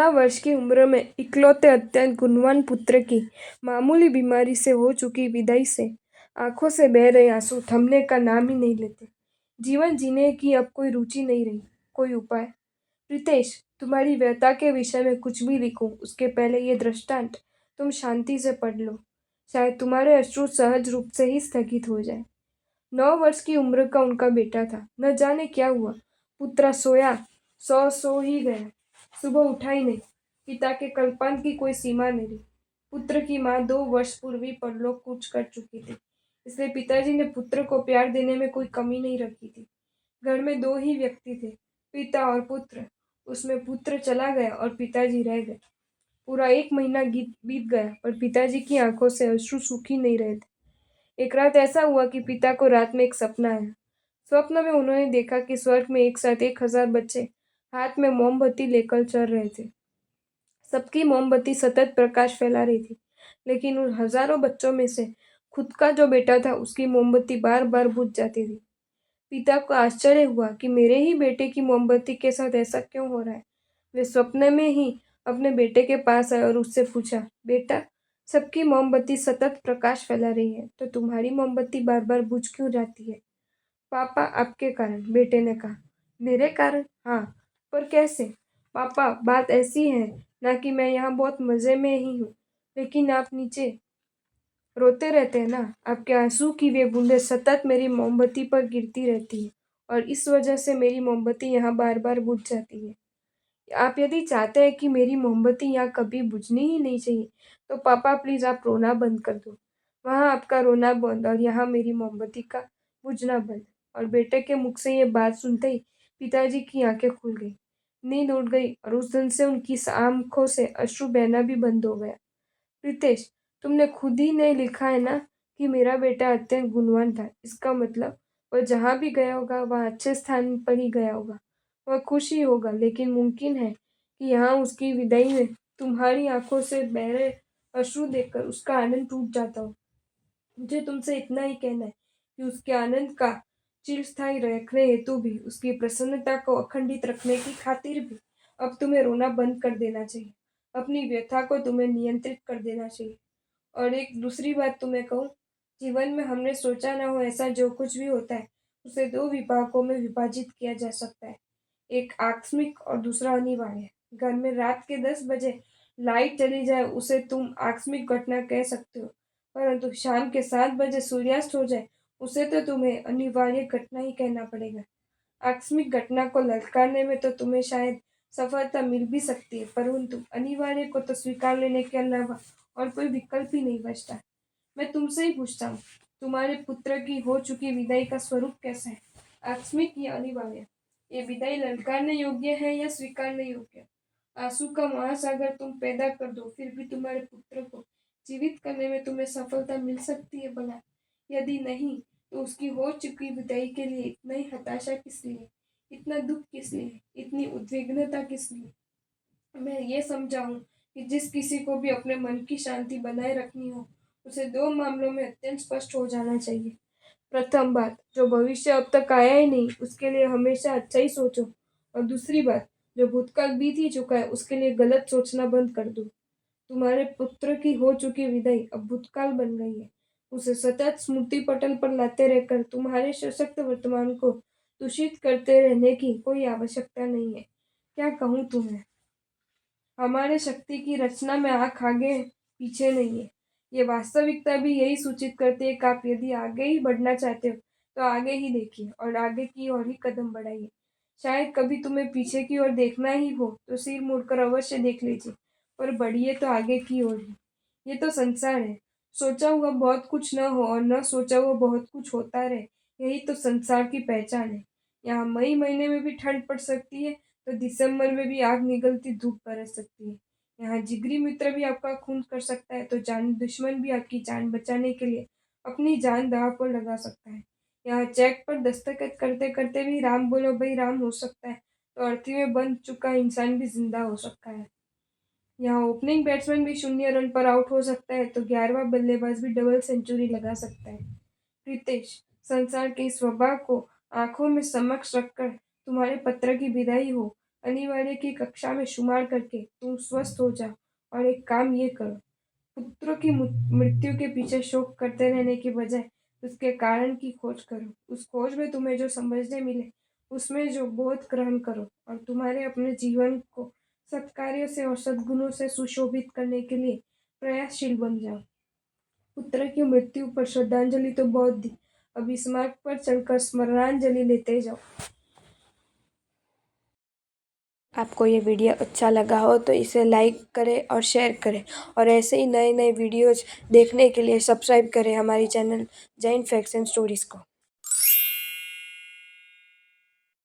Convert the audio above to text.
16 वर्ष की उम्र में इकलौते अत्यंत गुणवान पुत्र की मामूली बीमारी से हो चुकी विदाई से आंखों से बह रहे आंसू थमने का नाम ही नहीं लेते। जीवन जीने की अब कोई रुचि नहीं रही। कोई उपाय? प्रीतेश, तुम्हारी व्यथा के विषय में कुछ भी लिखूं उसके पहले ये दृष्टांत तुम शांति से पढ़ लो। शायद तुम्हारे अश्रु सहज रूप से ही स्थगित हो जाए। 9 वर्ष की उम्र का उनका बेटा था। न जाने क्या हुआ, पुत्र सोया सो ही गया। सुबह उठा ही नहीं। पिता के कल्पांत की कोई सीमा नहीं रही। पुत्र की माँ 2 वर्ष पूर्व ही परलोक कूच कर चुकी थी, इसलिए पिताजी ने पुत्र को प्यार देने में कोई कमी नहीं रखी थी। घर में दो ही व्यक्ति थे, पिता और पुत्र। उसमें पुत्र चला गया और पिताजी रह गए। पूरा 1 महीना बीत गया, पर पिताजी की आंखों से अश्रु सूख ही नहीं रहे थे। एक रात ऐसा हुआ कि पिता को रात में एक सपना आया। स्वप्न में उन्होंने देखा कि स्वर्ग में एक साथ 1,000 बच्चे हाथ में मोमबत्ती लेकर चल रहे थे। सबकी मोमबत्ती सतत प्रकाश फैला रही थी, लेकिन उन हजारों बच्चों में से खुद का जो बेटा था उसकी मोमबत्ती बार बार बुझ जाती थी। पिता को आश्चर्य हुआ कि मेरे ही बेटे की मोमबत्ती के साथ ऐसा क्यों हो रहा है। वे स्वप्न में ही अपने बेटे के पास आए और उससे पूछा, बेटा, सबकी मोमबत्ती सतत प्रकाश फैला रही है, तो तुम्हारी मोमबत्ती बार बार बुझ क्यों जाती है? पापा, आपके कारण, बेटे ने कहा। मेरे कारण? हाँ, पर कैसे? पापा, बात ऐसी है ना कि मैं यहाँ बहुत मजे में ही हूँ, लेकिन आप नीचे रोते रहते हैं ना। आपके आंसू की वे बूंदें सतत मेरी मोमबत्ती पर गिरती रहती है, और इस वजह से मेरी मोमबत्ती यहाँ बार बार बुझ जाती है। आप यदि चाहते हैं कि मेरी मोमबत्ती यहाँ कभी बुझनी ही नहीं चाहिए, तो पापा प्लीज आप रोना बंद कर दो। वहाँ आपका रोना बंद और यहाँ मेरी मोमबत्ती का बुझना बंद। और बेटे के मुख से ये बात सुनते ही पिताजी की आंखें खुल गई, नींद उड़ गई, और उस दिन से उनकी आंखों से अश्रु बहना भी बंद हो गया। प्रीतेश, तुमने खुद ही नहीं लिखा है ना कि मेरा बेटा अत्यंत गुणवान था। इसका मतलब वह जहाँ भी गया होगा वह अच्छे स्थान पर ही गया होगा। वह खुश ही होगा, लेकिन मुमकिन है कि यहाँ उसकी विदाई में तुम्हारी आंखों से बह रहे अश्रु देखकर उसका आनंद टूट जाता हो। मुझे तुमसे इतना ही कहना है कि उसके आनंद का चिरस्थायी रखने हेतु भी, उसकी प्रसन्नता को अखंडित रखने की खातिर भी अब तुम्हें रोना बंद कर देना चाहिए। अपनी व्यथा को तुम्हें नियंत्रित कर देना चाहिए। और एक दूसरी बात तुम्हें कहूँ, जीवन में हमने सोचा ना हो ऐसा जो कुछ भी होता है उसे दो विभागों में विभाजित किया जा सकता है। एक आकस्मिक और दूसरा अनिवार्य। घर में रात के 10 बजे लाइट चली जाए उसे तुम आकस्मिक घटना कह सकते हो, परंतु शाम के 7 बजे सूर्यास्त हो जाए उसे तो तुम्हें अनिवार्य घटना ही कहना पड़ेगा। आकस्मिक घटना को ललकारने में तो तुम्हें शायद सफलता मिल भी सकती है, परंतु अनिवार्य को तो स्वीकार लेने के अलावा और कोई विकल्प ही नहीं बचता। मैं तुमसे ही पूछता हूँ, तुम्हारे पुत्र की हो चुकी विदाई का स्वरूप कैसा है? आकस्मिक या अनिवार्य? ये विदाई ललकारने योग्य है या स्वीकारने योग्य? आंसू का महासागर तुम पैदा कर दो, फिर भी तुम्हारे पुत्र को जीवित करने में तुम्हें सफलता मिल सकती है भला? यदि नहीं, तो उसकी हो चुकी विदाई के लिए इतना ही हताशा किस लिए? इतना दुख किस लिए? इतनी उद्विग्नता किस लिए? मैं ये समझा हूँ कि जिस किसी को भी अपने मन की शांति बनाए रखनी हो, उसे दो मामलों में अत्यंत स्पष्ट हो जाना चाहिए। प्रथम बात, जो भविष्य अब तक आया ही नहीं उसके लिए हमेशा अच्छा ही सोचो। और दूसरी बात, जो भूतकाल बीत ही चुका है उसके लिए गलत सोचना बंद कर दो। तुम्हारे पुत्र की हो चुकी विदाई अब भूतकाल बन गई है। उसे सतत स्मृति पटल पर लाते रहकर तुम्हारे सशक्त वर्तमान को दूषित करते रहने की कोई आवश्यकता नहीं है। क्या कहूँ तुम्हें? हमारे शक्ति की रचना में आंख आगे पीछे नहीं है। ये वास्तविकता भी यही सूचित करती है कि आप यदि आगे ही बढ़ना चाहते हो तो आगे ही देखिए और आगे की ओर ही कदम बढ़ाइए। शायद कभी तुम्हें पीछे की ओर देखना ही हो तो सिर मुड़कर अवश्य देख लीजिए, पर बढ़िए तो आगे की ओर ही। ये तो संसार है। सोचा हुआ बहुत कुछ न हो और न सोचा हुआ बहुत कुछ होता रहे, यही तो संसार की पहचान है। यहाँ मई महीने में भी ठंड पड़ सकती है, तो दिसंबर में भी आग निगलती धूप बरस सकती है। यहाँ जिगरी मित्र भी आपका खून कर सकता है, तो जान दुश्मन भी आपकी जान बचाने के लिए अपनी जान दांव पर लगा सकता है। यहाँ चेक पर दस्तखत करते करते भी राम बोलो भाई राम हो सकता है, तो अर्थी में बंध चुका इंसान भी जिंदा हो सकता है। यहाँ ओपनिंग बैट्समैन भी 0 रन पर आउट हो सकता है, तो 11वां बल्लेबाज भी डबल सेंचुरी लगा सकता है। प्रीतेश, संसार के इस वबा को आंखों में समक्ष रखकर तुम्हारे पत्र की विदाई हो अनिवार्य की कक्षा में शुमार करके तुम स्वस्थ हो जाओ। और एक काम ये करो, पुत्रों की मृत्यु के पीछे शोक करते रहने की बजाय उसके कारण की खोज करो। उस खोज में तुम्हें जो समझने मिले उसमें जो बोध ग्रहण करो और तुम्हारे अपने जीवन को सत्कार्यों से और सद्गुणों से सुशोभित करने के लिए प्रयासशील बन जाओ। पुत्र की मृत्यु पर श्रद्धांजलि तो बहुत दी, अब इस मार्ग पर चलकर स्मरणांजलि लेते जाओ। आपको ये वीडियो अच्छा लगा हो तो इसे लाइक करें और शेयर करें, और ऐसे ही नए नए वीडियोज़ देखने के लिए सब्सक्राइब करें हमारी channel Jain facts and stories को।